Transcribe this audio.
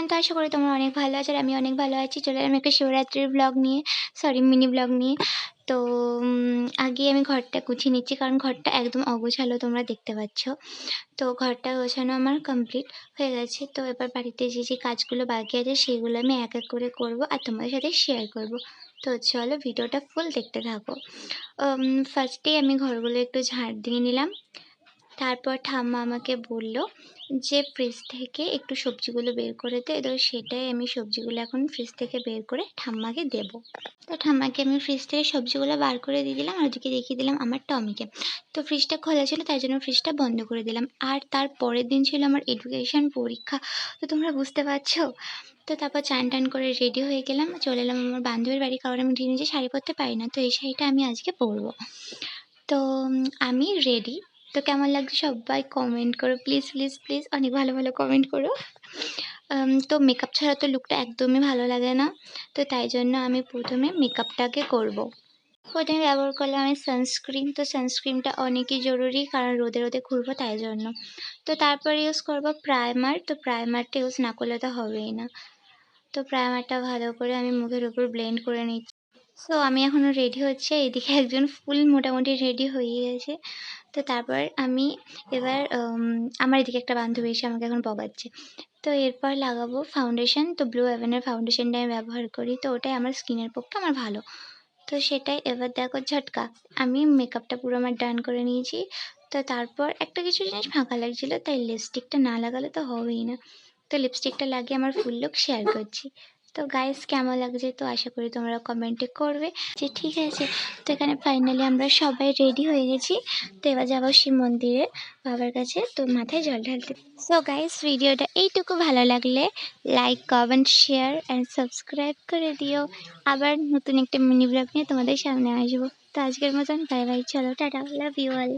তো আশা করি তোমরা অনেক ভালো আছো আর আমি অনেক ভালো আছি। চলে এলাম একটা শিবরাত্রির ব্লগ নিয়ে, সরি মিনি ব্লগ নিয়ে। তো আগে আমি ঘরটা গুছিয়ে নিচ্ছি কারণ ঘরটা একদম অগোছালো তোমরা দেখতে পাচ্ছ। তো ঘরটা গোছানো আমার কমপ্লিট হয়ে গেছে। তো এবার বাড়িতে যে কাজগুলো বাকি আছে সেগুলো আমি এক এক করে করব আর তোমাদের সাথে শেয়ার করব। তো চলো ভিডিওটা ফুল দেখতে থাকো। ফার্স্টেই আমি ঘরগুলো একটু ঝাড় দিয়ে নিলাম। তারপর ঠাম্মা আমাকে বলল যে ফ্রিজ থেকে একটু সবজিগুলো বের করে দে। তো সেটাই আমি সবজিগুলো এখন ফ্রিজ থেকে বের করে ঠাম্মাকে দেব। তো ঠাম্মাকে আমি ফ্রিজ থেকে সবজিগুলো বার করে দিয়ে দিলাম আর ওদিকে দেখিয়ে দিলাম আমার টমিকে। তো ফ্রিজটা খোলা ছিল তাই জন্য ফ্রিজটা বন্ধ করে দিলাম। আর তার পরের দিন ছিল আমার এডুকেশন পরীক্ষা। তো তোমরা বুঝতে পারছো। তো তারপর চান টান করে রেডি হয়ে গেলাম, চলে এলাম আমার বান্ধবীর বাড়ি কারণ আমি নিজে শাড়ি পরতে পারি না। তো এই শাড়িটা আমি আজকে পরবো। তো আমি রেডি। তো কেমন লাগছে সবাই কমেন্ট করো প্লিজ প্লিজ প্লিজ, অনেক ভালো ভালো কমেন্ট করো। তো মেকআপ ছাড়া তো লুকটা একদমই ভালো লাগে না। তো তাই জন্য আমি প্রথমে মেকআপটাকে করব। প্রথমে ব্যবহার করলাম আমি সানস্ক্রিন। তো সানস্ক্রিনটা অনেকই জরুরি কারণ রোদে রোদে ঘুরবো তাই জন্য। তো তারপরে ইউজ করব প্রাইমার। তো প্রাইমারটা ইউজ না করলে তো হবেই না। তো প্রাইমারটা ভালো করে আমি মুখের উপর ব্লেন্ড করে নিচ্ছি। সো আমি এখনও রেডি হচ্ছে, এদিকে একজন ফুল মোটামুটি রেডি হয়ে গেছে। তো তারপর আমি এবার আমার এদিকে একটা বান্ধবী এসে আমাকে এখন বকাচ্ছে। তো এরপর লাগাবো ফাউন্ডেশন। তো ব্লু হেভেনের ফাউন্ডেশনটা আমি ব্যবহার করি, তো ওটাই আমার স্কিনের পক্ষে আমার ভালো। তো সেটাই এবার দেখো ঝটকা আমি মেকআপটা পুরো আমার ডান করে নিয়েছি। তো তারপর একটা কিছু জিনিস ফাঁকা লাগছিলো তাই লিপস্টিকটা না লাগালে তো হবেই না। তো লিপস্টিকটা লাগিয়ে আমার ফুল লুক শেয়ার করছি। তো গাইস কেমন লাগছে তো আশা করি তোমরা কমেন্টে করবে যে ঠিক আছে। তো এখানে ফাইনালি আমরা সবাই রেডি হয়ে গেছি। তো এবার যাবো শিব মন্দিরে বাবার কাছে, তো মাথায় জল ঢালতে। সো গাইস ভিডিওটা এইটুকু ভালো লাগলে like comment share and subscribe করে দিও। আবার নতুন একটা মিনি ব্লগ নিয়ে তোমাদের সামনে আসবো। তো আজকের মতন বাই বাই, চলো টাটা, লাভ ইউ অল।